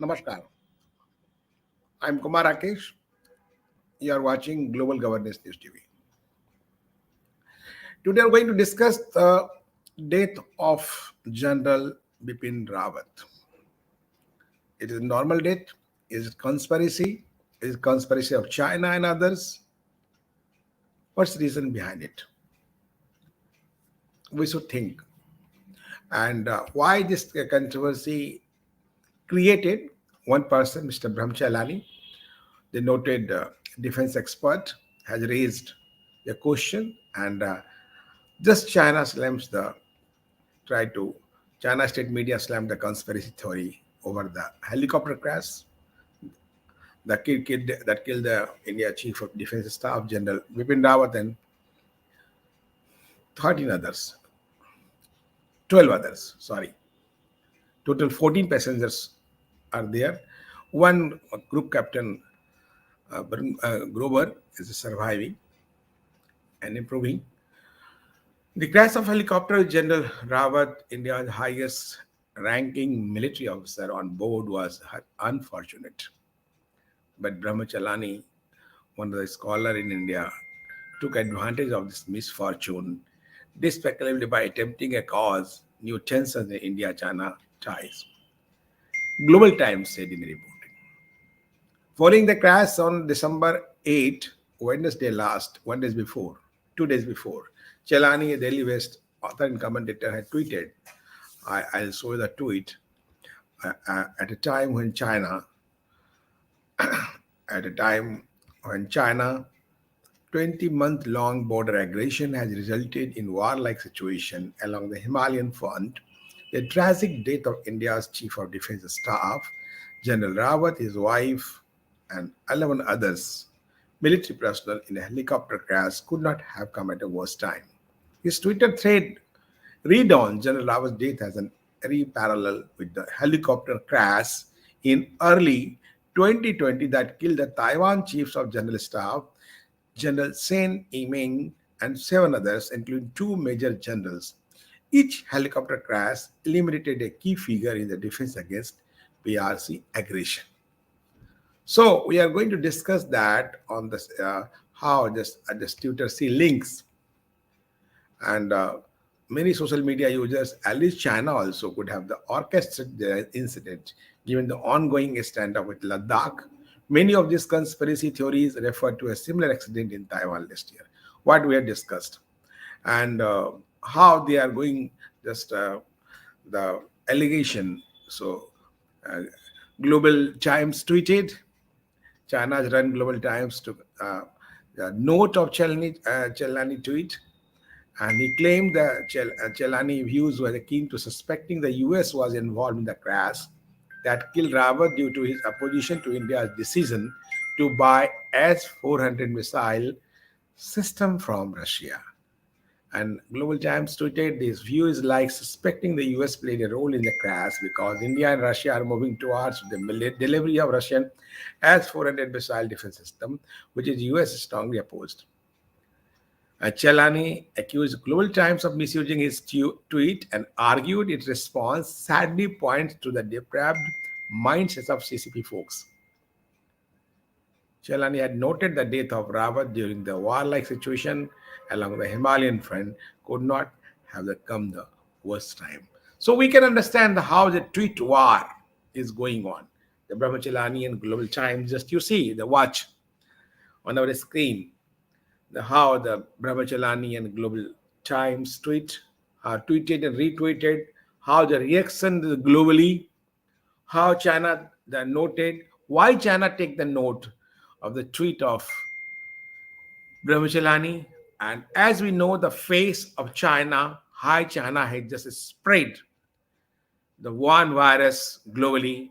Namaskar. I'm Kumar Rakesh. You are watching Global Governance News TV. Today we're going to discuss the death of General Bipin Rawat. It is a normal death. Is it conspiracy? Is it conspiracy of China and others? What's the reason behind it? We should think. And why this controversy created? One person, Mr. Brahmachalani, the noted defense expert, has raised a question, and just China slams the try to China state media slammed the conspiracy theory over the helicopter crash that killed the India Chief of Defense Staff General Bipin Rawat and 13 others, 12 others. Sorry, total 14 passengers are there. One group captain Grover is surviving and improving. The crash of helicopter with General Rawat, India's highest ranking military officer on board, was unfortunate. But Brahmachalani, one of the scholars in India, took advantage of this misfortune, despectively by attempting a cause new tensions in India-China ties. Global Times said in the report. Following the crash on December 8, Wednesday last, 1 day before, 2 days before, Chelani, a Delhi West author and commentator, had tweeted, I'll show you the tweet, at a time when China, 20-month-long border aggression has resulted in war-like situation along the Himalayan front, the tragic death of India's Chief of Defense Staff, General Rawat, his wife, and 11 others, military personnel in a helicopter crash, could not have come at a worse time. His Twitter thread read on General Rawat's death as an eerie parallel with the helicopter crash in early 2020 that killed the Taiwan Chiefs of General Staff, General Sen Yiming, and 7 others, including 2 major generals. Each helicopter crash eliminated a key figure in the defense against PRC aggression. So we are going to discuss that on this, how this Twitter see links, and many social media users, at least China also, could have the orchestrated the incident given the ongoing standoff with Ladakh. Many of these conspiracy theories refer to a similar accident in Taiwan last year, what we have discussed, and how they are going, just the allegation. So, Global Times tweeted, China's run Global Times took the note of Chelani tweet, and he claimed that Chelani views were keen to suspecting the US was involved in the crash that killed Rawat due to his opposition to India's decision to buy S-400 missile system from Russia. And Global Times tweeted, this view is like suspecting the US played a role in the crash because India and Russia are moving towards the delivery of Russian S-400 missile defense system, which is US strongly opposed. Chelani accused Global Times of misusing his tweet and argued its response sadly points to the depraved mindsets of CCP folks. Chelani had noted the death of Rawat during the warlike situation along the Himalayan front could not have come the worst time. So we can understand how the tweet war is going on. The Brahmachalani and Global Times, just you see, the watch on our screen, how the Brahmachalani and Global Times tweeted and retweeted, how the reaction globally, how China noted, why China take the note of the tweet of Brahmachalani. And as we know, the face of China, high China had just spread the one virus globally,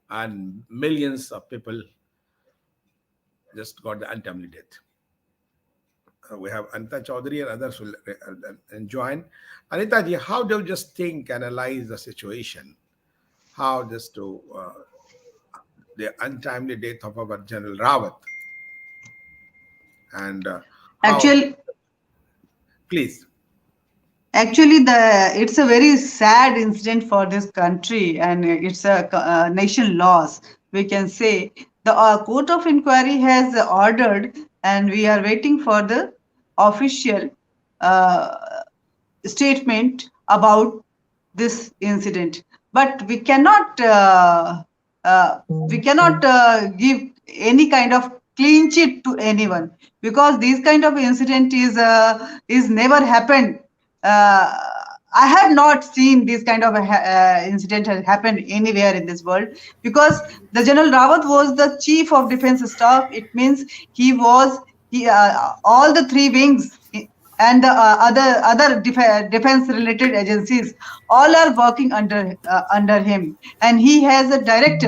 and millions of people just got the untimely death. We have Anita Chaudhary and others will join. Anita ji, how do you just think, analyze the situation? How just to the untimely death of our General Rawat, and how? Actually, Please. Actually, the it's a very sad incident for this country, and it's a nation loss. We can say the court of inquiry has ordered, and we are waiting for the official uh, statement about this incident. But we cannot give any kind of clean sheet to anyone, because this kind of incident is never happened. uh, I have not seen this kind of incident has happened anywhere in this world, because the General Rawat was the chief of defense staff. It means he was all the three wings and the other defense related agencies all are working under him, and he has a direct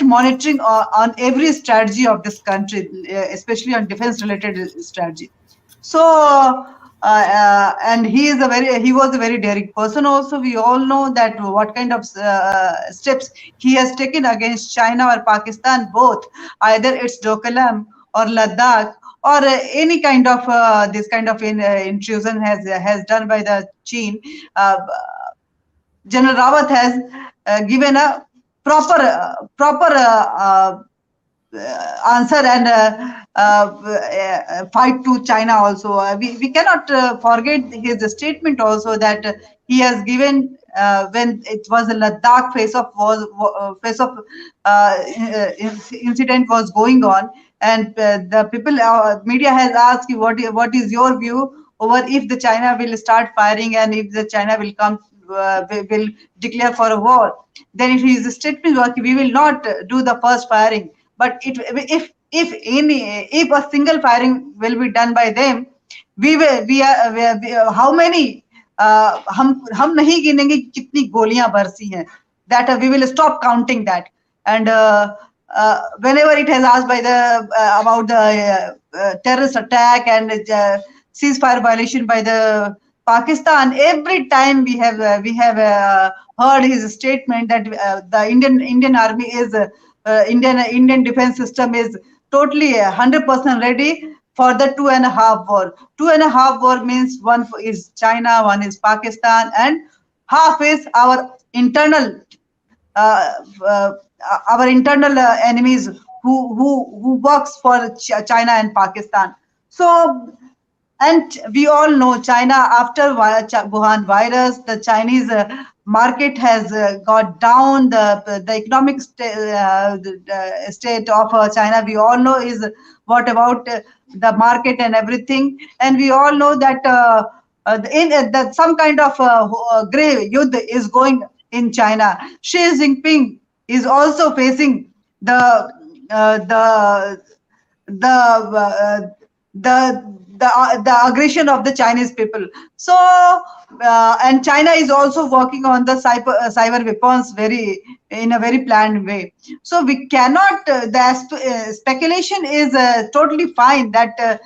monitoring on every strategy of this country, especially on defense related strategy. So and he was a very daring person also. We all know that what kind of steps he has taken against China or Pakistan, both, either it's Dokalam or Ladakh, or any kind of this kind of intrusion has done by the Chin. General Rawat has given a proper answer and fight to China also. We cannot forget his statement also that he has given when it was the Ladakh phase of incident was going on, and the people media has asked you what is your view over if the China will start firing and if the China will come will declare for a war. Then if his statement was we will not do the first firing, but if a single firing will be done by them, how many हम नहीं गिनेंगे कि कितनी गोलियां बरसी हैं, that we will stop counting that. And whenever it has asked by the about the terrorist attack and ceasefire violation by the Pakistan, every time we have heard his statement that the Indian Army is Indian defense system is totally 100% ready for the 2.5 war. 2.5 war means one is China, one is Pakistan, and half is uh, uh, our internal enemies who works for China and Pakistan. So, and we all know China, after Wuhan virus, the Chinese market has got down. The economic the state of China, we all know, is what about the market and everything. And we all know that that some kind of grave youth is going in China. Xi Jinping is also facing the the the aggression of the Chinese people. So and China is also working on the cyber weapons in a very planned way. So we cannot. Speculation is totally fine that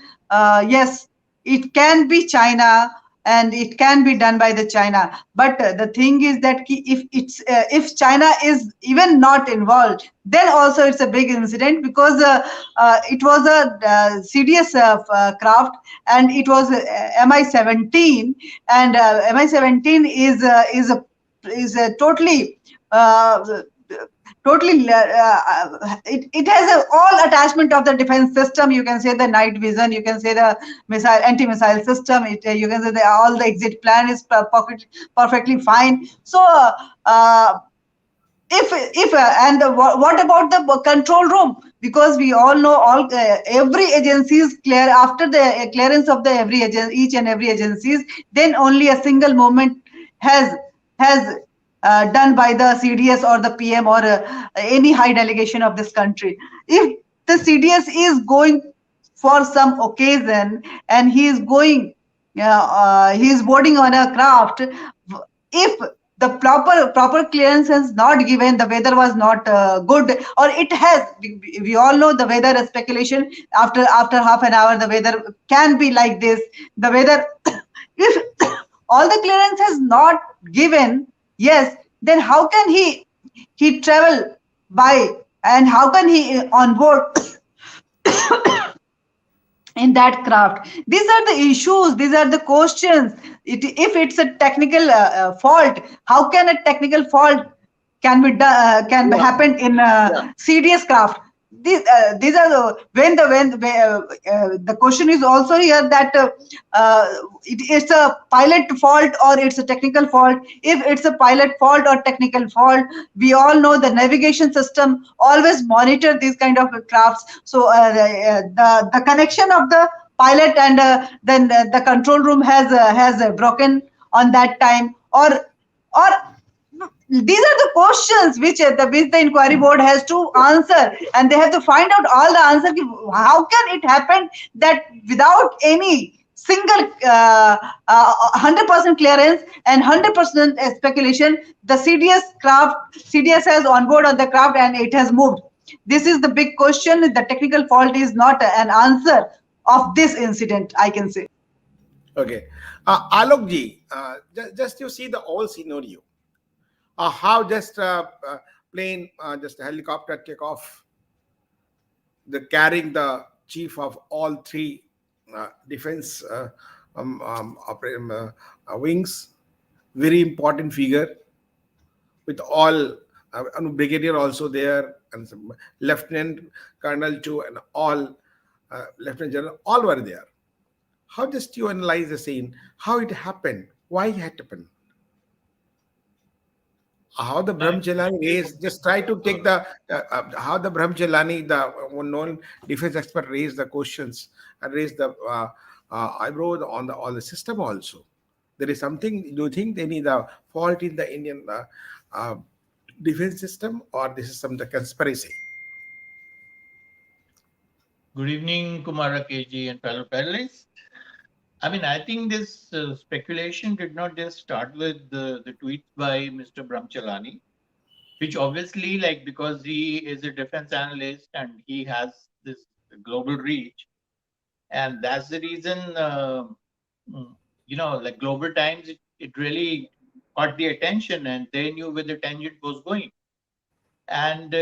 yes, it can be China and it can be done by the China. But the thing is that if China is even not involved, then also it's a big incident, because it was a CDS craft, and it was Mi-17, and Mi-17 is a totally it has all attachment of the defense system. You can say the night vision, you can say the missile anti-missile system, you can say all the exit plan is perfectly fine. So if and what about the control room? Because we all know every agency is clear. After the clearance of the each and every agencies, then only a single movement has done by the CDS or the PM or any high delegation of this country. If the CDS is going for some occasion and he is boarding on a craft, if the proper clearance is not given, the weather was not good, or it has, we all know the weather speculation. After half an hour the weather can be like this, the weather if all the clearance is not given, yes, then how can he travel by, and how can he on board in that craft. These are the issues, these are the questions. If it's a technical fault, how can a technical fault can be Yeah, happen in yeah. serious craft? These are the the question is also here that it's a pilot fault or it's a technical fault. If it's a pilot fault or technical fault, we all know the navigation system always monitor these kind of crafts. So the connection of the pilot and then the control room has broken on that time, or these are the questions which the inquiry board has to answer, and they have to find out all the answer. How can it happen that without any single 100% clearance and 100% speculation, the CDS has on board on the craft and it has moved? This is the big question. The technical fault is not an answer of this incident, I can say. Okay. Alok ji, just you see the whole scenario. How just plane, just a helicopter take off, the carrying the chief of all three defense wings, very important figure with all brigadier also there and some lieutenant colonel too and all lieutenant general all were there. How just you analyze the scene? How it happened? Why it happened? How the I Brahmachalani raised, just try to take the how the Brahmachalani, the one known defense expert, raised the questions and raised the eyebrow on the all the system also. There is something. Do you think any the fault in the Indian uh, defense system, or this is some the conspiracy? Good evening, Kumara KG and fellow panelists. I mean, I think this speculation did not just start with the tweets by Mr. Brahmchalani, which obviously, like, because he is a defense analyst and he has this global reach, and that's the reason, mm, like Global Times, it really caught the attention and they knew where the tangent was going. And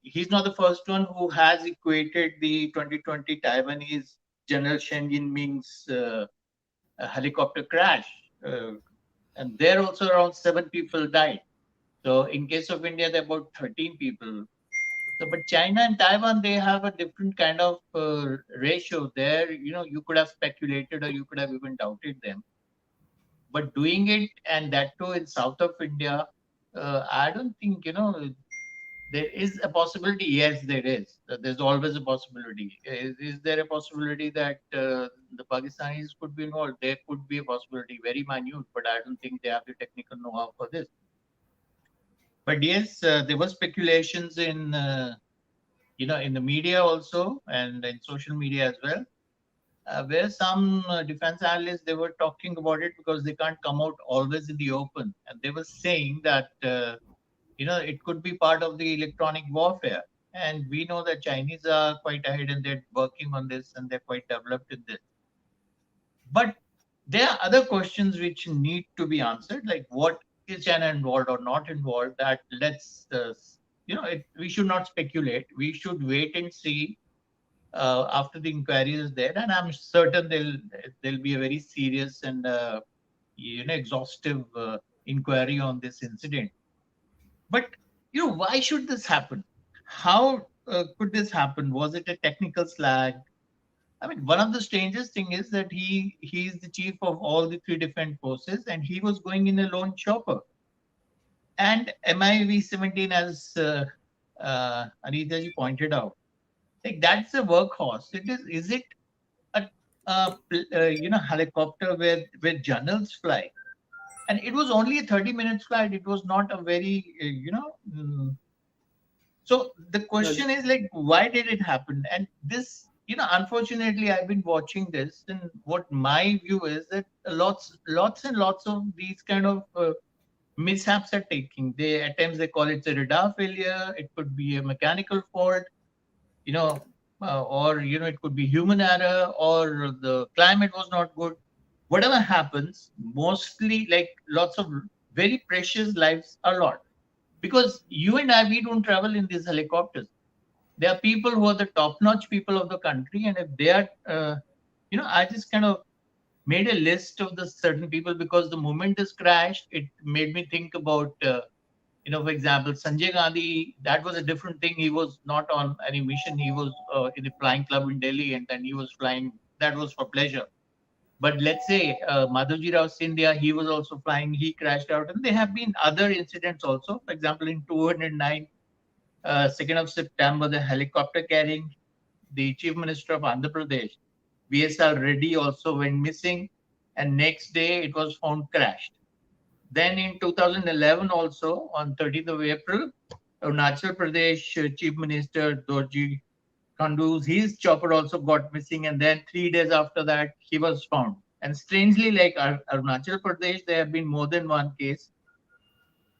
he's not the first one who has equated the 2020 Taiwanese General Shen Yinming's helicopter crash. And there also around 7 people died. So in case of India, there are about 13 people. So, but China and Taiwan, they have a different kind of ratio. There, you could have speculated or you could have even doubted them. But doing it, and that too in south of India, I don't think, there is a possibility. Yes, there is. There's always a possibility. Is there a possibility that the Pakistanis could be involved? There could be a possibility, very minute, but I don't think they have the technical know-how for this. But yes, there were speculations in in the media also and in social media as well, where some defense analysts, they were talking about it because they can't come out always in the open, and they were saying that. It could be part of the electronic warfare. And we know that Chinese are quite ahead and they're working on this and they're quite developed in this. But there are other questions which need to be answered, like what is China involved or not involved? That let's, we should not speculate. We should wait and see after the inquiry is there. And I'm certain there'll be a very serious and exhaustive inquiry on this incident. But why should this happen? How could this happen? Was it a technical slag? I mean, one of the strangest thing is that he is the chief of all the three defense forces, and he was going in a lone chopper. And MIV-17, as Anita ji pointed out, like that's a workhorse. Is it a helicopter where generals fly? And it was only a 30 minutes flight. It was not a very so the question is, like, why did it happen? And this, unfortunately, I've been watching this, and what my view is that lots and lots of these kind of mishaps are taking. At times they call it a radar failure. It could be a mechanical fault, or it could be human error, or the climate was not good. Whatever happens, mostly, like, lots of very precious lives are lost. Because you and I, we don't travel in these helicopters. There are people who are the top-notch people of the country, and if they are I just kind of made a list of the certain people because the moment this crashed, it made me think about, for example, Sanjay Gandhi. That was a different thing. He was not on any mission. He was in a flying club in Delhi, and then he was flying. That was for pleasure. But let's say Madhavji Rao Scindia, he was also flying. He crashed out, and there have been other incidents also. For example, in 209, 2nd of September, the helicopter carrying the Chief Minister of Andhra Pradesh, VSR Reddy, also went missing, and next day it was found crashed. Then in 2011, also on 30th of April, Arunachal Pradesh Chief Minister Dorji Khandu's his chopper also got missing, and then 3 days after that he was found. And strangely, like Arunachal Pradesh, there have been more than one case.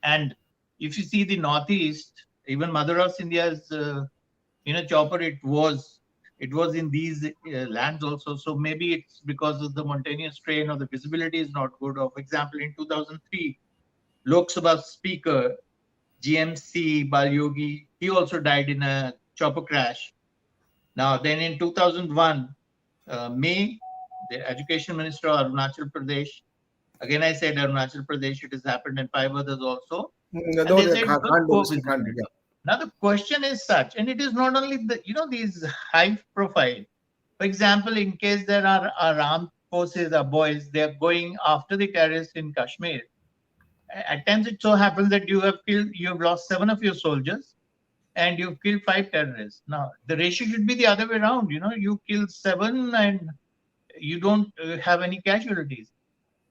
And if you see the northeast, even Madhura's India's chopper, it was in these lands also. So maybe it's because of the mountainous terrain or the visibility is not good. Or for example, in 2003, Lok Sabha Speaker GMC Balyogi, he also died in a chopper crash. Now, then in 2001, May, the Education Minister of Arunachal Pradesh, again I said Arunachal Pradesh, it has happened, and 5 others also. And Those they said, can't look, do poor this, you can't do. visibility. Now the question is such, and it is not only these high profile. For example, in case there are our armed forces, our boys, they are going after the terrorists in Kashmir. At times it so happens that you have lost 7 of your soldiers, and you've killed 5 terrorists. Now the ratio should be the other way around. You kill 7 and you don't have any casualties.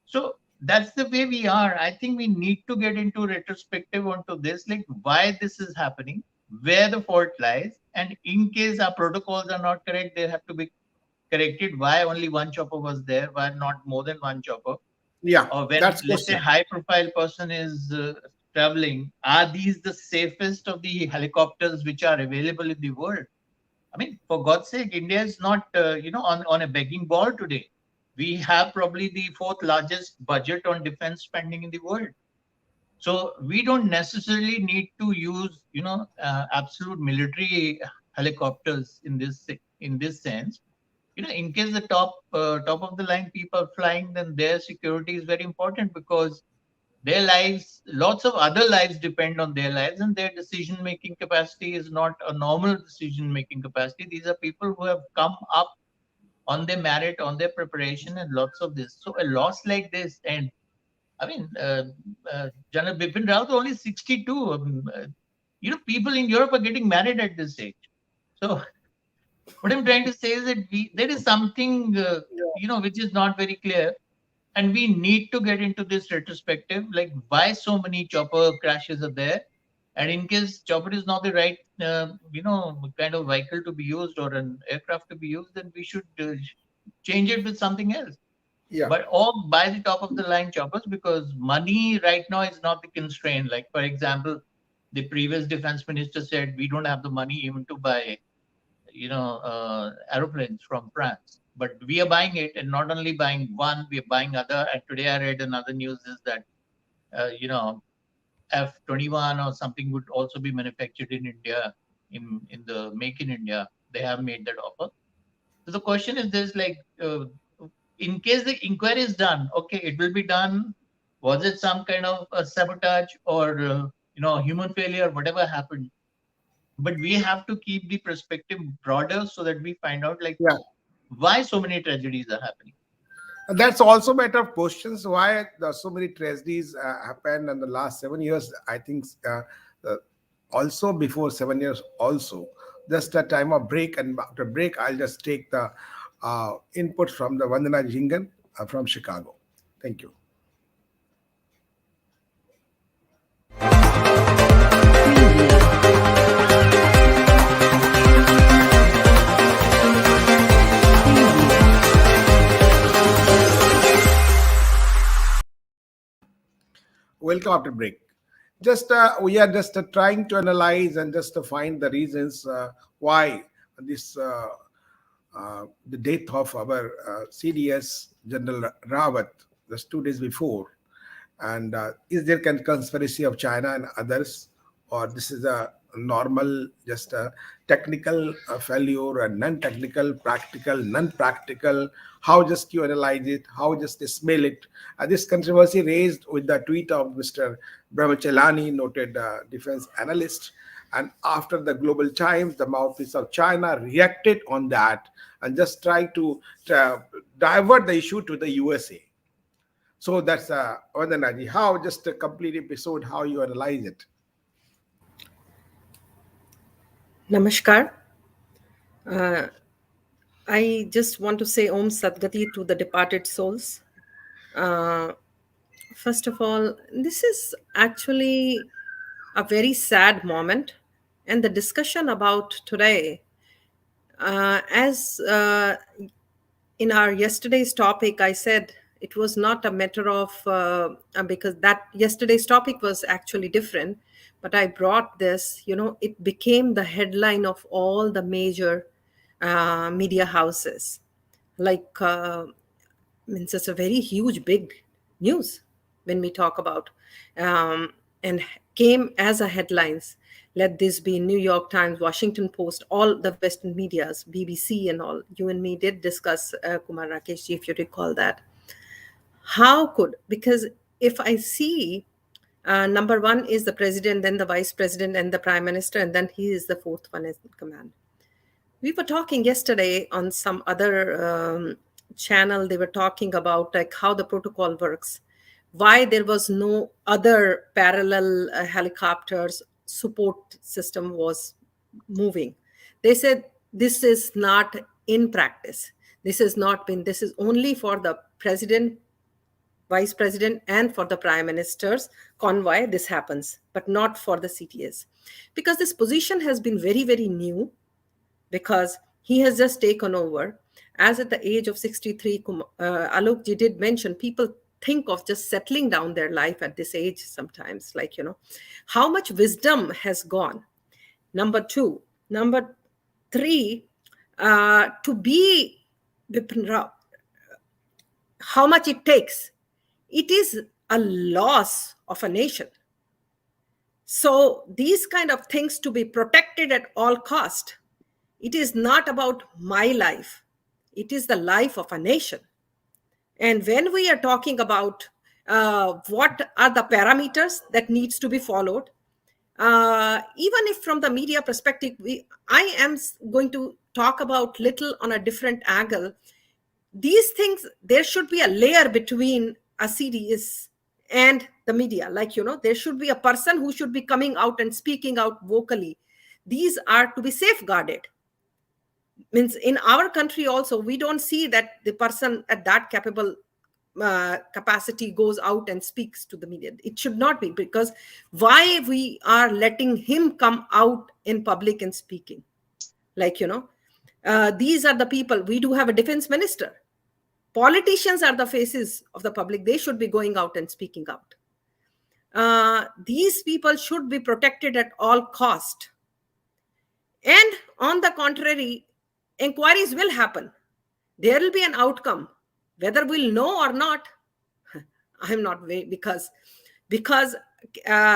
So that's the way we are. I think we need to get into retrospective onto this, like why this is happening, where the fault lies, and in case our protocols are not correct, they have to be corrected. Why only one chopper was there? Why not more than one chopper? Yeah, Or when, that's let's say, question. high-profile person is traveling, are these the safest of the helicopters which are available in the world? I mean, for God's sake, India is not, on a begging ball today. We have probably the 4th largest budget on defense spending in the world. So we don't necessarily need to use, absolute military helicopters in this sense. In case the top of the line people are flying, then their security is very important because their lives, lots of other lives depend on their lives, and their decision making capacity is not a normal decision making capacity. These are people who have come up on their merit, on their preparation, and lots of this. So a loss like this, and I mean, General Bipin Rawat only 62. People in Europe are getting married at this age. So what I'm trying to say is that there is something which is not very clear, and we need to get into this retrospective, like why so many chopper crashes are there, and in case chopper is not the right kind of vehicle to be used or an aircraft to be used, then we should change it with something else. Yeah, But all buy the top of the line choppers, because money right now is not the constraint. Like, for example, the previous defense minister said we don't have the money even to buy aeroplanes from France. But we are buying it, and not only buying one, we are buying other. And today I read another news is that, F-21 or something would also be manufactured in India, in the Make in India. They have made that offer. So the question is this, like, in case the inquiry is done, okay, it will be done. Was it some kind of sabotage or, human failure, whatever happened? But we have to keep the perspective broader so that we find out, like, yeah. why so many tragedies are happening. And that's also a matter of questions why so many tragedies happened in the last 7 years. I think also before 7 years also. Just a time of break, and after break, I'll just take the input from the Vandana Jingan from Chicago. Thank you. Welcome after break. Just we are just trying to analyze and just to find the reasons why this the death of our CDS General Rawat just 2 days before, and is there conspiracy of China and others, or this is a normal, just a technical failure, a non-technical, practical, non-practical, how just you analyze it, how just they smell it. This controversy raised with the tweet of Mr. Brahmachalani, noted defense analyst. And after the Global Times, the mouthpiece of China reacted on that and just tried to divert the issue to the USA. So that's Vandanaji. How just a complete episode, how you analyze it? Namaskar. Uh, I just want to say Om Sadgati to the departed souls. Uh, First of all, this is actually a very sad moment. And the discussion about today, as in our yesterday's topic, I said it was not a matter of, because that yesterday's topic was actually different, but I brought this, it became the headline of all the major media houses. Like, means it's a very huge, big news when we talk about, and came as a headlines. Let this be New York Times, Washington Post, all the Western medias, BBC and all. You and me did discuss, Kumar Rakeshji, if you recall that. How could, because if I see number one is the president, then the vice president and the prime minister, and then he is the fourth one in command. We were talking yesterday on some other channel. They were talking about like how the protocol works, why there was no other parallel helicopters support system was moving. They said this is not in practice. This has not been. This is only for the president, vice president, and for the prime minister's convoy. This happens, but not for the CTS, because this position has been very, very new. Because he has just taken over. As at the age of 63, Alokji did mention, people think of just settling down their life at this age sometimes, like, how much wisdom has gone. Number two. Number three, to be Bipin Rao, how much it takes. It is a loss of a nation. So these kind of things to be protected at all cost. It is not about my life. It is the life of a nation. And when we are talking about what are the parameters that needs to be followed, even if from the media perspective, I am going to talk about little on a different angle. These things, there should be a layer between a CDS and the media. Like, there should be a person who should be coming out and speaking out vocally. These are to be safeguarded. Means in our country also, we don't see that the person at that capable capacity goes out and speaks to the media. It should not be, because why we are letting him come out in public and speaking? Like, these are the people. We do have a defense minister. Politicians are the faces of the public. They should be going out and speaking out. These people should be protected at all cost. And on the contrary, inquiries will happen. There will be an outcome. Whether we'll know or not, I'm not, because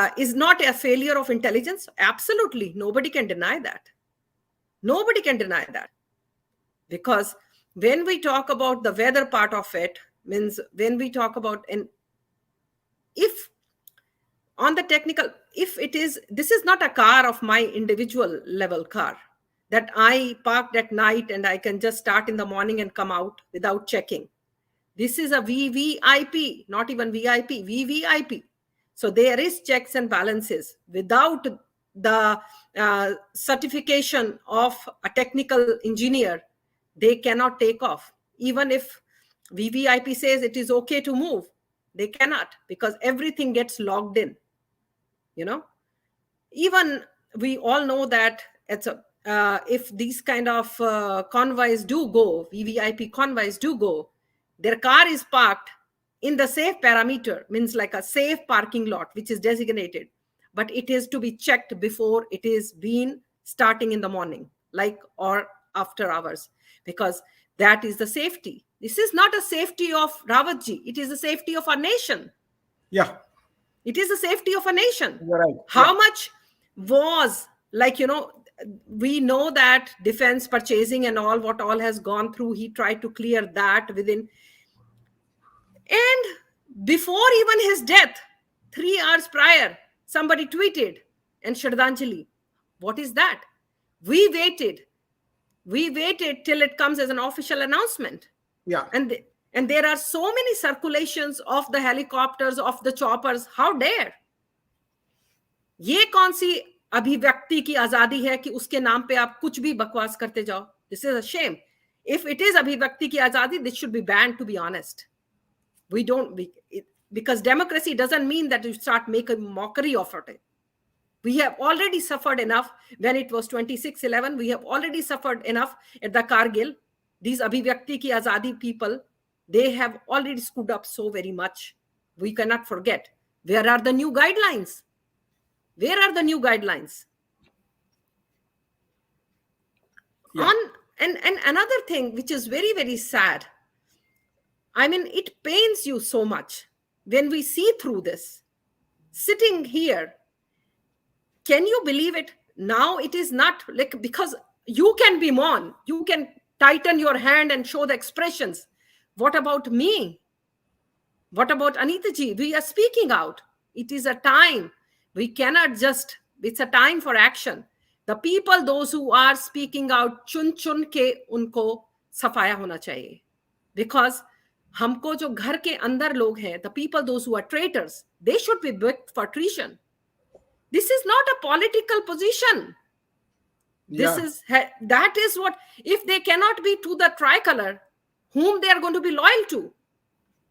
is not a failure of intelligence. Absolutely. Nobody can deny that. Nobody can deny that. Because when we talk about the weather part of it, means when we talk about, and if on the technical, if it is, this is not a car of my individual level car that I parked at night and I can just start in the morning and come out without checking. This is a VVIP, not even VIP, VVIP. So there is checks and balances. Without the certification of a technical engineer, they cannot take off. Even if VVIP says it is okay to move, they cannot, because everything gets logged in. Even we all know that it's if these kind of convoys do go, VVIP convoys do go, their car is parked in the safe parameter, means like a safe parking lot, which is designated. But it is to be checked before it is being starting in the morning, like, or after hours, because that is the safety. This is not a safety of Rawatji. It is the safety of our nation. Yeah. It is the safety of a nation. You're right. How much was like, we know that defense purchasing and all, what all has gone through, he tried to clear that within. And before even his death, 3 hours prior, somebody tweeted, and Shraddhanjali. What is that? We waited till it comes as an official announcement. Yeah. And there are so many circulations of the helicopters, of the choppers. How dare? ये कौन सी अभिव्यक्ति की आजादी है कि उसके नाम पे आप कुछ भी बकवास करते जाओ? This is a shame. If it is अभिव्यक्ति की आजादी, this should be banned, to be honest. Because democracy doesn't mean that you start making mockery of it. We have already suffered enough when it was 26/11. We have already suffered enough at the Kargil. These abhivyakti ki azadi people, they have already screwed up so very much. We cannot forget. Where are the new guidelines? Where are the new guidelines? Yeah. And another thing which is very, very sad. I mean, it pains you so much when we see through this. Sitting here, can you believe it? Now it is not like, because you can be Mon, you can tighten your hand and show the expressions. What about me? What about Anita ji? We are speaking out. It is a time. We cannot just, it's a time for action. The people, those who are speaking out, chun ke unko safaya hona chahiye. Because हमको जो घर के अंदर लोग हैं, the people, those who are traitors, they should be booked for treason. This is not a political position. That is what, if they cannot be to the tricolor, whom they are going to be loyal to?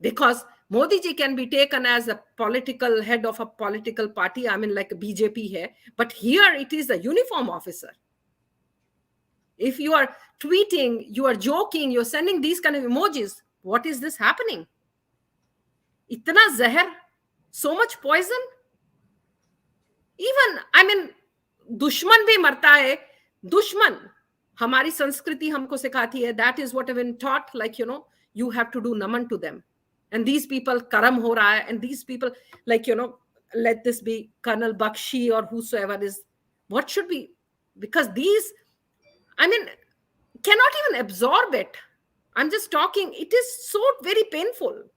Because Modi ji can be taken as a political head of a political party, I mean like a BJP hai, but here it is a uniform officer. If you are tweeting, you are joking, you're sending these kind of emojis, what is this happening? Itna zahar, so much poison. Even, I mean, दुश्मन भी मरता है. दुश्मन, हमारी संस्कृति हमको सिखाती है. That is what I've been taught. Like, you have to do naman to them. And these people, karam ho raha hai. And these people, like, let this be Colonel Bakshi or whosoever is. What should be? Because these, I mean, cannot even absorb it. I'm just talking. It is so very painful.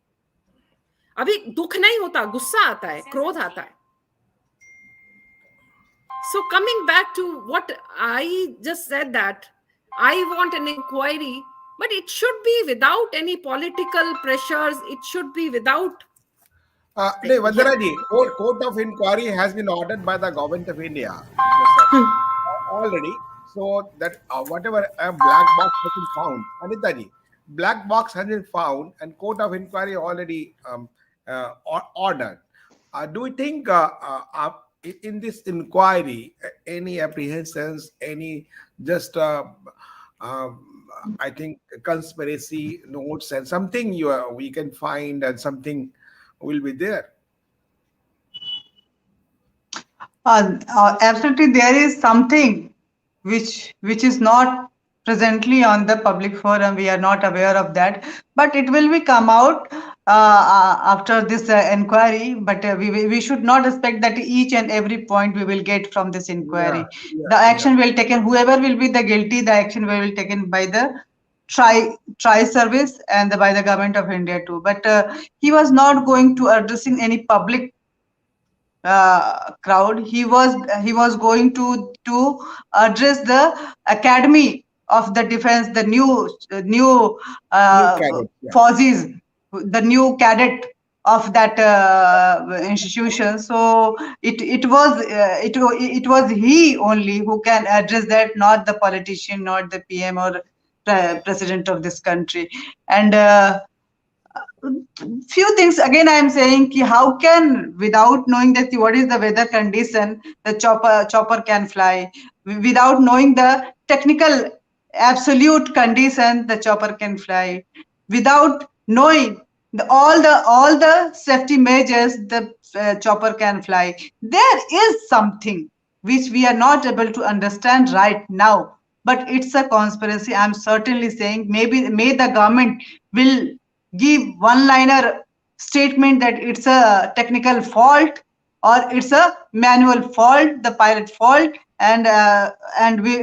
अभी दुख नहीं होता, गुस्सा आता है, क्रोध आता है. So coming back to what I just said, that I want an inquiry, but it should be without any political pressures. It should be without. Vandana ji, court of inquiry has been ordered by the government of India already. So that whatever a black box has been found, Anita ji, black box has been found and court of inquiry already ordered. Do you think in this inquiry, any apprehensions, any just I think conspiracy notes and something we can find and something will be there? Absolutely, there is something which is not presently on the public forum. We are not aware of that, but it will be come out after this inquiry. But we should not expect that each and every point we will get from this inquiry. The action will taken, whoever will be the guilty, the action will be taken by the tri service and by the government of India too. But he was not going to addressing any public crowd. He was going to address the Academy of the Defense, the new forces, the new cadet of that institution. So it was he only who can address that, not the politician, not the PM or president of this country. And few things again I am saying, how can, without knowing that what is the weather condition, the chopper can fly, without knowing the technical absolute condition, the chopper can fly, without knowing all the safety measures, the chopper can fly. There is something which we are not able to understand right now, but it's a conspiracy. I'm certainly saying may the government will give one-liner statement that it's a technical fault or it's a manual fault, the pilot fault, and we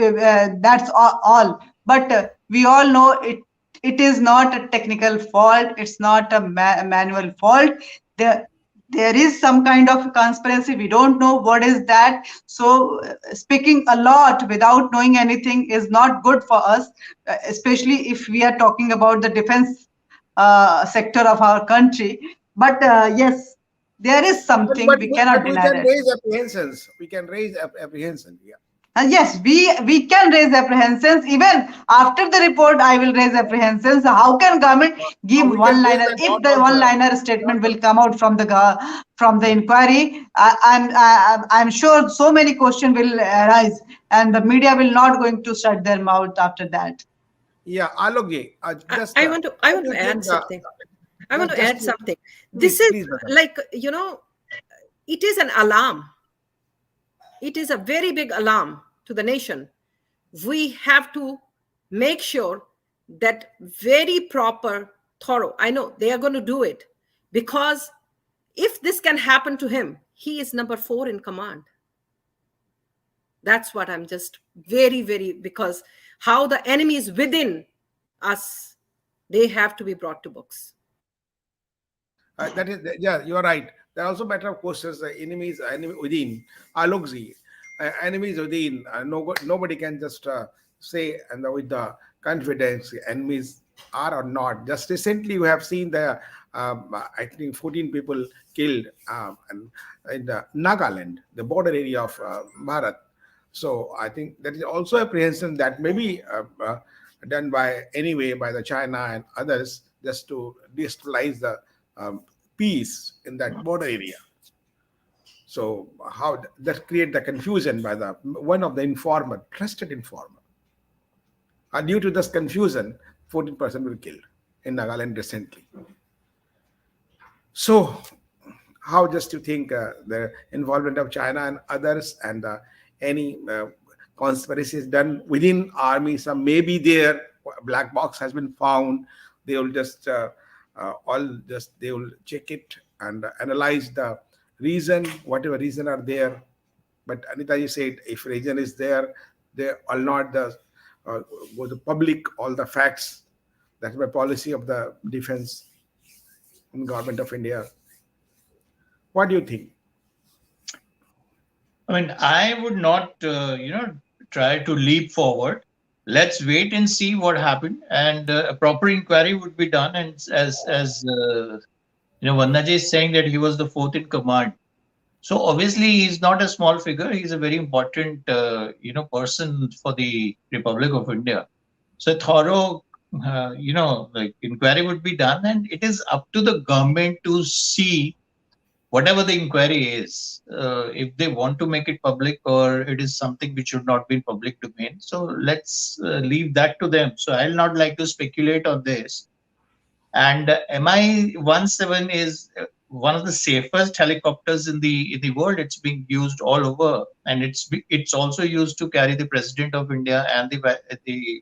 that's all. But we all know it is not a technical fault. It's not a manual fault. There there is some kind of conspiracy. We don't know what is that. So speaking a lot without knowing anything is not good for us, especially if we are talking about the defense sector of our country. But yes, there is something, we But cannot we deny can that. raise apprehensions. We can raise apprehension. Yeah. Yes, we can raise apprehensions. Even after the report, I will raise apprehensions. How can government give We can one raise liner? the If doubt the one also. liner statement will come out from the from the inquiry, I'm sure so many questions will arise, and the media will not going to shut their mouth after that. Yeah, Alokji, just I what want do to you add think? something. I want to Just add something. This please, is please, madam. like, it is an alarm. It is a very big alarm to the nation. We have to make sure that very proper, thorough. I know they are going to do it, because if this can happen to him, he is number 4 in command. That's what I'm just very, very, because how the enemies within us, they have to be brought to books. That is, yeah, you are right. There are also matter of questions. Enemies, enemy within. Alokji, enemies within. Nobody can just say and with the confidence enemies are or not. Just recently, we have seen the I think 14 people killed and in Nagaland, the border area of Bharat. So I think there is also apprehension that maybe done by anyway by the China and others just to destabilize the um, peace in that border area. So how that create the confusion by the one of the informer, trusted informer. And due to this confusion, 14% were killed in Nagaland recently. So how just you think the involvement of China and others and any conspiracies done within army, some maybe there black box has been found, they will just all just they will check it and analyze the reason, whatever reason are there. But Anita, you said if reason is there, they are not the uh, go to public all the facts. That's my policy of the defense and government of India. What do you think? I mean, I would not, try to leap forward. Let's wait and see what happened, and a proper inquiry would be done. And Vannaji is saying that he was the 4th in command. So obviously, he's not a small figure. He's a very important, person for the Republic of India. So a thorough, like inquiry would be done, and it is up to the government to see whatever the inquiry is, if they want to make it public or it is something which should not be in public domain. So let's leave that to them. So I'll not like to speculate on this. And Mi-17 is one of the safest helicopters in the world. It's being used all over, and it's also used to carry the president of India and the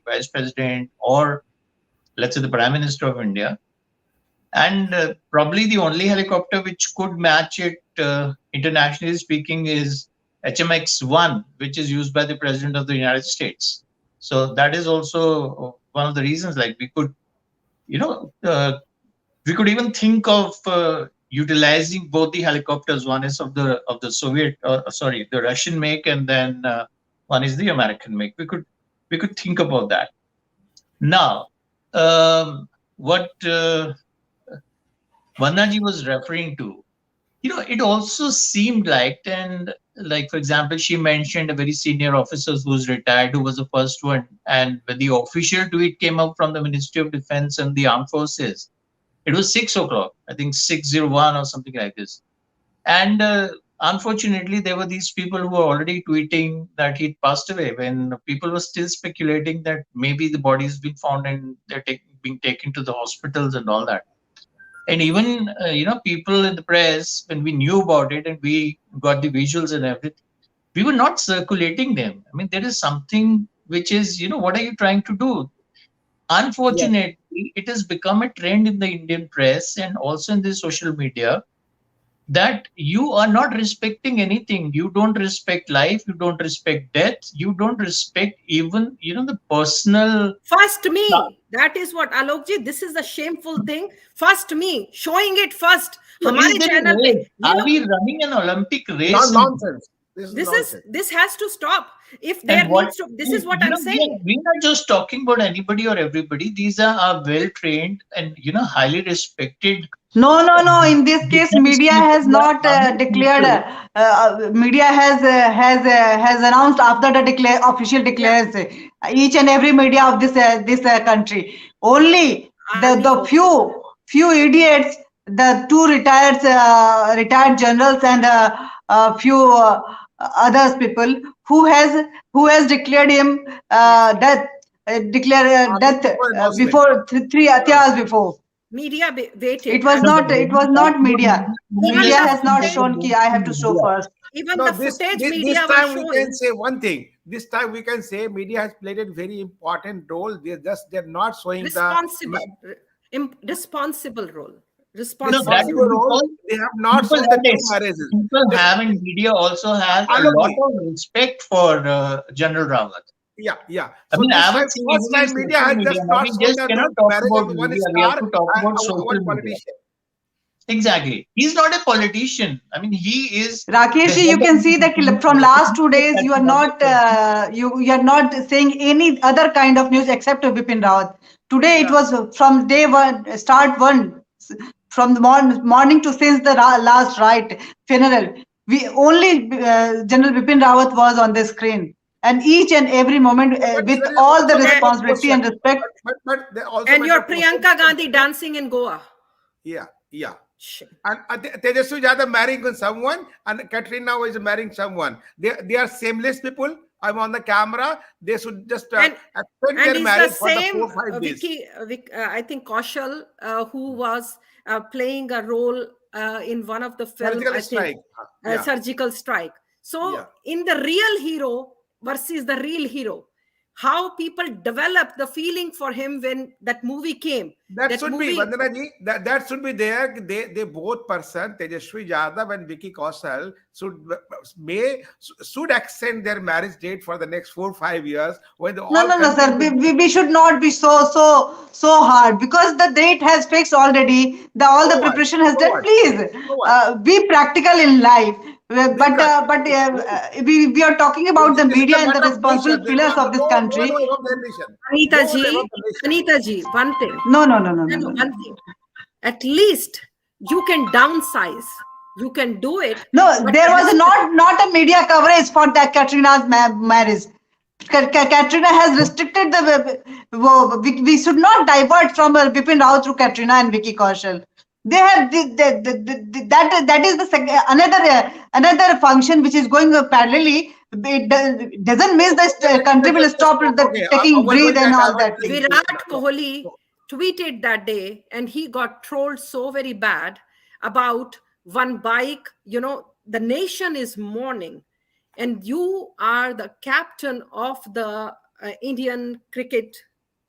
vice president, or let's say the prime minister of India. And probably the only helicopter which could match it, internationally speaking, is HMX-1, which is used by the President of the United States. So that is also one of the reasons. Like we could even think of utilizing both the helicopters. One is of the Soviet, the Russian make, and then one is the American make. We could think about that. Now, what Vannaji was referring to, it also seemed like, for example, she mentioned a very senior officer who's retired, who was the first one. And when the official tweet came up from the Ministry of Defense and the Armed Forces, it was 6 o'clock, I think 6:01 or something like this. And unfortunately, there were these people who were already tweeting that he'd passed away, when people were still speculating that maybe the body's been found and they're being taken to the hospitals and all that. And even people in the press, when we knew about it and we got the visuals and everything, we were not circulating them. I mean, there is something which is, what are you trying to do? Yes. Unfortunately, it has become a trend in the Indian press and also in the social media that you are not respecting anything. You don't respect life, you don't respect death, you don't respect even, the personal. First me. That is what Alokji. This is the shameful thing. First me. Showing it first. So is हमारे there a channel पे. race? Are we running an Olympic race? Nonsense. This is nonsense. This has to stop. If there And what needs to, this is what you I'm know, saying. we're not just talking about anybody or everybody. These are well trained and highly respected No. In this case, defense media people, has not army declared. people. Media has announced after the official Yeah. declares each and every media of this country. Only Army the forces. few idiots, the two retired generals and few others people who has declared him Yes. death, Army death for endorsement. before 3 hours before. Media waited It was and No, not. but when It we was talk not about media. even Media the has not footage, shown. Ki I have to show first. even No, the footage this media was time we can showing. say one thing. This time we can say media has played a very important role. They're not showing the Responsible role. No, Responsible that responsible is role. role. because They have not people shown the have true this. marriages. People Listen, have, and media also has a lot Alokji. of respect for General Rawat. Yeah. I So mean, this I time, was saying first even in time media social has media. just Now not we shown just the cannot talk marriage about of one media. We have star to talk and about social one media. politician. Exactly. He's not a politician. I mean, he is the Rakesh ji, head you of can the see that from people. last 2 days you are not you are not saying any other kind of news except Bipin Rawat. Today it Yeah. was from day one, start one, from the morning to since the last funeral. We only General Bipin Rawat was on the screen, and each and every moment But with there is all the also And, might a responsibility question. and respect. But there also and might a your question. Priyanka Gandhi dancing in Goa. Yeah. Shit. And Tejasvi Jadhav marrying on someone, and Katrina is marrying someone. They are shameless people. I'm on the camera. They should just And extend and their is the marriage for the same 4 5 days. I think Kaushal, who was playing a role in one of the film, Surgical I think strike. Yeah. Surgical Strike. So Yeah. in the real hero versus the real hero, how people developed the feeling for him when that movie came. That That should be movie. Vandana ji. That should be there. They both person Tejasvi Jadhav and Vicky Kaushal should extend their marriage date for the next 4 5 years when the all No, country sir. will. We should not be so hard because the date has fixed already. All So the what? preparation has So done. what? Please So what? be practical in life. Be practical. We are talking about the This is media a and the matter of responsible nation. pillars of this No one country. will above the nation. Anita No one ji, above the nation. Anita ji, one thing. No. One thing. At least you can downsize. You can do it. No, But there was not a media coverage for that Katrina's marriage. Katrina has restricted we should not divert from Bipin Rao through Katrina and Vicky Kaushal. They have that is the another function which is going parallelly. It doesn't mean the country will stop Okay. taking We're breathe going to and all divert that things. thing. Virat Kohli tweeted that day and he got trolled so very bad about one bike. The nation is mourning and you are the captain of the Indian cricket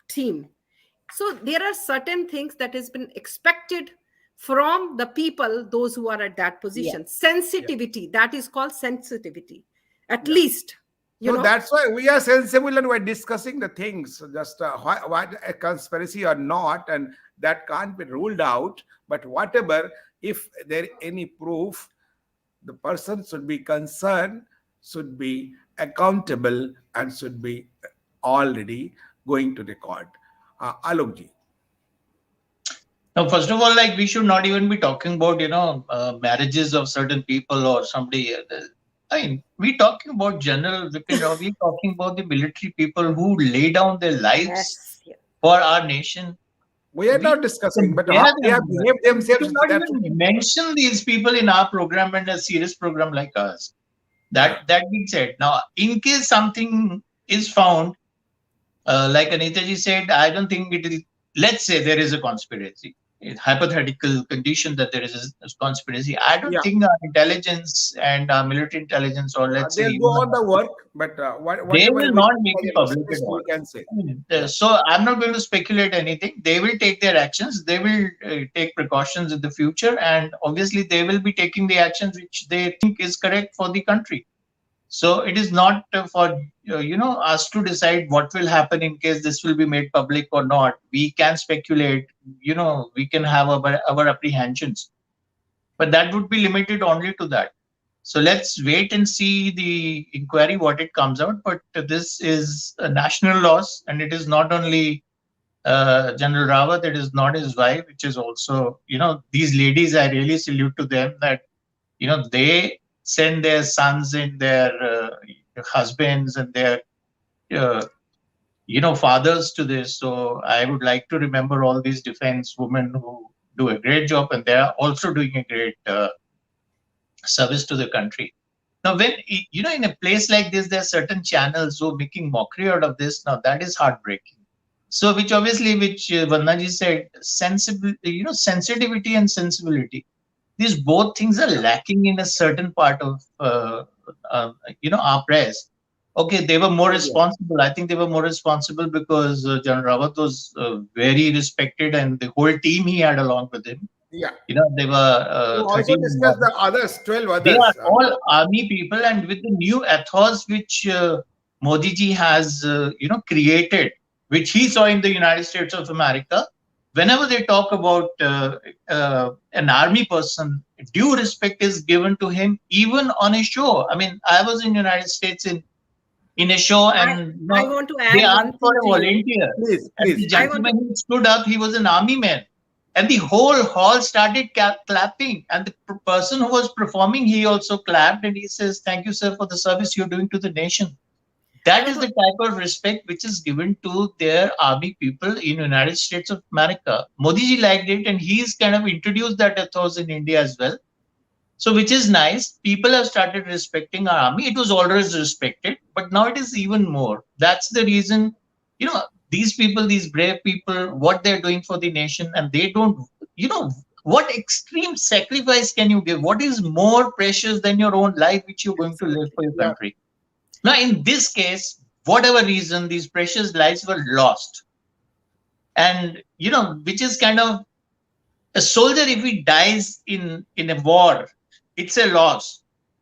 team. So there are certain things that has been expected from the people, those who are at that position. Sensitivity, that is called sensitivity. At least, No, that's why we are sensible and we're discussing the things, just what a conspiracy or not, and that can't be ruled out. But whatever, if there any proof, the person should be concerned, should be accountable, and should be already going to the court. Alokji. Now, first of all, like we should not even be talking about marriages of certain people or somebody. I mean, we're talking about General Vipin Rao. We're talking about the military people who lay down their lives for our nation. We are not discussing, but compare how they them. have behaved We themselves. should not That's even mention these people in our program and a serious program like us. That being said, now in case something is found, like Anita ji said, I don't think it is. Let's say there is a conspiracy. hypothetical condition that there is a conspiracy. I don't Yeah, think our intelligence and our military intelligence, or let's say they'll even go on the work, but they whatever will we not think make as it an public at extremist, all. we can say. I mean, Yeah, so I'm not going to speculate anything. They will take their actions. They will take precautions in the future, and obviously they will be taking the actions which they think is correct for the country. So it is not for us to decide what will happen in case this will be made public or not. We can speculate. We can have our apprehensions, but that would be limited only to that. So let's wait and see the inquiry what it comes out. But this is a national loss, and it is not only General Rawat, it is not his wife, which is also, these ladies. I really salute to them that they send their sons and their husbands and their uh, fathers to this. So I would like to remember all these defense women who do a great job, and they are also doing a great service to the country. Now, when in a place like this, there are certain channels who are making mockery out of this. Now, that is heartbreaking. So, which Vannaji said, sensitivity and sensibility. These both things are lacking in a certain part of our press. Okay, they were more yeah, responsible. I think they were more responsible because General Rawat was very respected, and the whole team he had along with him. yeah. They were You also 13. discuss the others, 12 They are others. all army people, and with the new ethos which Modi ji has, created, which he saw in the United States of America. Whenever they talk about an army person, due respect is given to him, even on a show. I mean, I was in United States in a show, and I want to they add one asked for thing a to you. volunteer, Please, and the please, I please. want to, gentleman who stood up, he was an army man. And the whole hall started clapping. And the person who was performing, he also clapped. And he says, "Thank you, sir, for the service you're doing to the nation." I That want is the to, type of respect which is given to their army people in United States of America. Modi ji liked it, and he's kind of introduced that ethos in India as well. So, which is nice. People have started respecting our army. It was always respected, but now it is even more. That's the reason, these people, these brave people, what they're doing for the nation, and they don't, what extreme sacrifice can you give? What is more precious than your own life, which you're going to live absolutely. for your Yeah, country? Now, in this case, whatever reason, these precious lives were lost. And, which is kind of a soldier, if he dies in a war, it's a loss.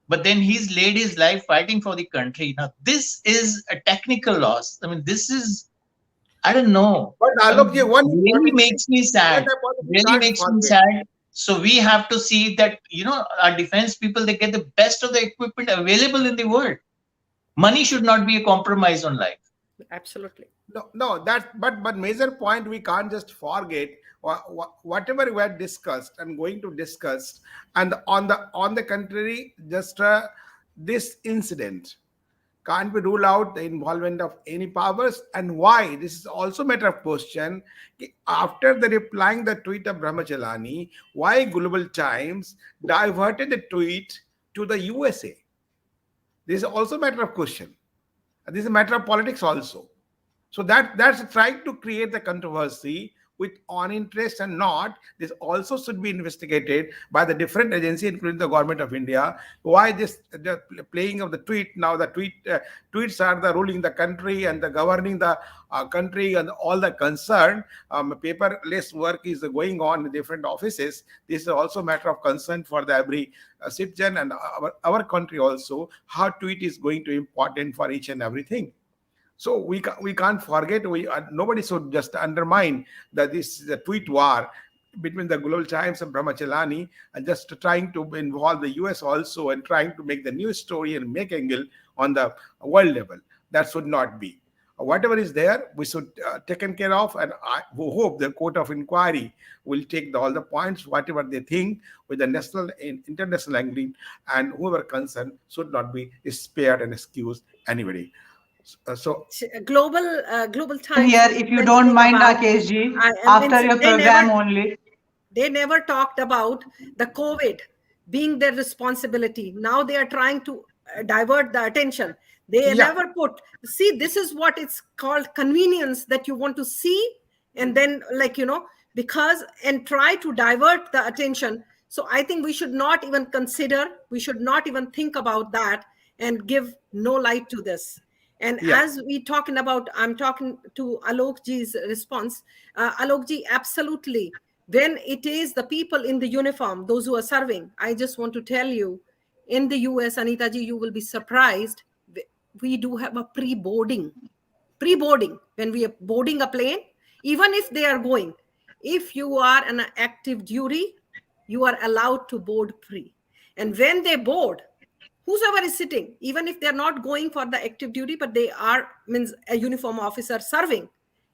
But then he's laid his life fighting for the country. Now, this is a technical loss. I mean, this is, I don't know. but I Alok, mean, one really important thing, makes me one sad. important we Really can't makes me forget. sad. So we have to see that, our defense people, they get the best of the equipment available in the world. Money should not be a compromise on life. Absolutely. No, no, that's but major point we can't just forget whatever we had discussed and going to discuss, and on the contrary, just this incident can't be ruled out the involvement of any powers, and why this is also matter of question. After the replying the tweet of Brahmachalani, why Global Times diverted the tweet to the USA? This is also matter of question. This is a matter of politics also. So that's trying to create the controversy with on interest and not. This also should be investigated by the different agency, including the government of India. Why this the playing of the tweet now? The tweets are the ruling the country and the governing the country and all the concern. Paperless work is going on in different offices. This is also a matter of concern for the every citizen and our country also. How tweet is going to important for each and everything. So we can't forget. Nobody should just undermine that this is a tweet war between the Global Times and Brahmachalani, and just trying to involve the US also and trying to make the news story and make angle on the world level. That should not be. Whatever is there, we should taken care of, and I hope the court of inquiry will take all the points, whatever they think, with the national and international angle, and whoever concerned should not be spared and excused anybody. So Global Times Here, did if you don't mention mind, about, Rakesh ji, I mean, after your program only. they never talked about the COVID being their responsibility. Now they are trying to divert the attention. They yeah, never put, see, this is what it's called convenience, that you want to see, and then, like, because and try to divert the attention. So I think we should not even consider, we should not even think about that and give no light to this. And Yeah. as we talking about, I'm talking to Alokji's response. Alokji, absolutely. When it is the people in the uniform, those who are serving, I just want to tell you, in the US, Anitaji, you will be surprised. We do have a pre-boarding. When we are boarding a plane, even if they are going, if you are an active duty, you are allowed to board free. And when they board, whosoever is sitting, even if they're not going for the active duty, but they are, means a uniform officer serving,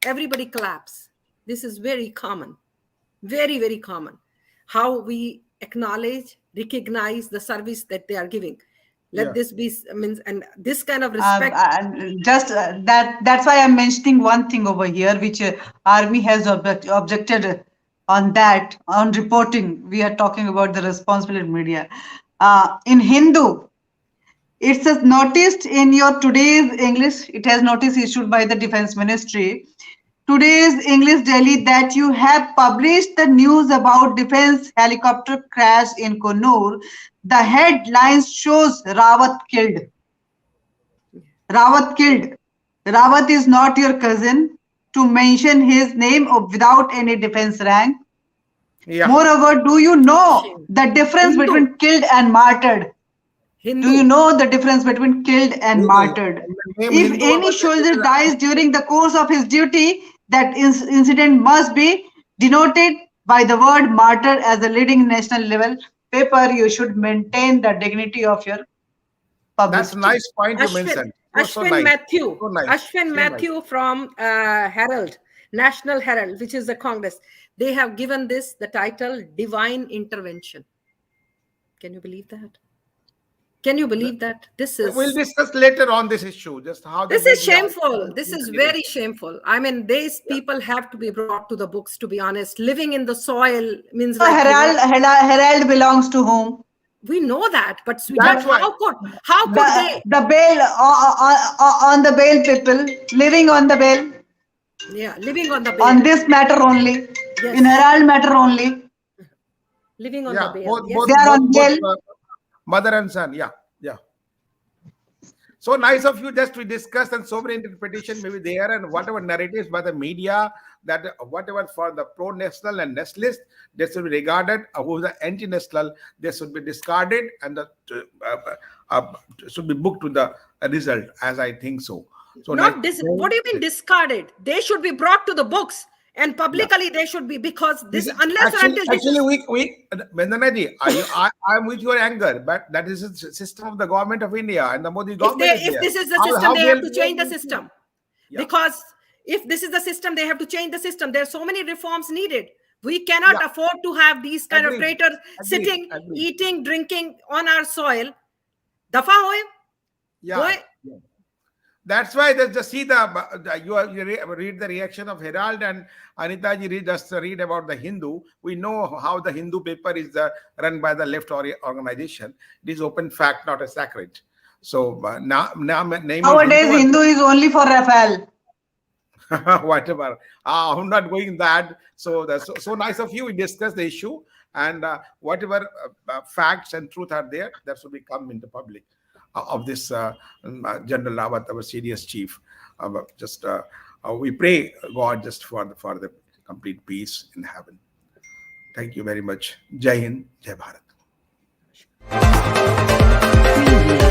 everybody claps. This is very common, very, very common. How we acknowledge, recognize the service that they are giving. Let Yeah. this be, means, and this kind of respect. Just that's why I'm mentioning one thing over here, which army has objected on that, on reporting. We are talking about the responsible media. In Hindu, it says noticed in your today's English, it has notice issued by the Defense Ministry. Today's English Daily that you have published the news about defense helicopter crash in Kannur. The headlines shows Rawat killed. Rawat killed. Rawat is not your cousin. To mention his name without any defense rank. Yeah. Moreover, do you know the difference Hindu. between killed and martyred? Hindu. Do you know the difference between killed and martyred? Name If Hindu any or soldier Muslim? dies during the course of his duty, that incident must be denoted by the word martyr as a leading national level paper. You should maintain the dignity of your That's a publicity. nice point you Ashwin, mentioned. It was so Ashwin nice. Matthew, So nice. Ashwin So Matthew from Herald, National Herald, which is the Congress. They have given this the title Divine Intervention. Can you believe that? Can you believe that? This is We'll discuss later on this issue, just how the this is media- shameful. This is very shameful. I mean, these people have to be brought to the books, to be honest. Living in the soil means like, you know, Herald belongs to whom? we know that, but That's why- how could they? The bail on the bail people living on the bail Yeah, living on the on bail. this matter only, Yes. in Herald matter only. Living on Yeah, the bail. both, Yes. both, They are on both, bail. mother and son. Yeah, yeah. So nice of you just to discuss, and so many interpretation may be there, and whatever narratives by the media that whatever for the pro-national and nationalist, they should be regarded. Who is the anti-national, they should be discarded, and the should be booked to the result. As I think so. So Not this. What do you mean discarded? They should be brought to the books, and publicly they should be, because this, unless or until this is, we Vandanaji, I'm with your anger, but that is the system of the government of India and the Modi government. if this is the How- system, how they have they'll- to change the system. Yeah. Because if this is the system, they have to change the system. There are so many reforms needed. We cannot Yeah. afford to have these kind of Agreed. traitors Agreed. sitting, Agreed. eating, drinking on our soil. Dafa hoye. Yeah. Boy. Yeah. That's why just see read the reaction of Herald, and Anitaji just read about the Hindu. We know how the Hindu paper is run by the left organization. It is open fact, not a sacred. So now name Nowadays, Hindu is only for Rafale. whatever. I'm not going that. So that's so nice of you. We discuss the issue, and whatever facts and truth are there, that should become in the public of this General Rawat, our serious chief. We pray God just for the complete peace in heaven. Thank you very much. Jai Hind, Jai Bharat.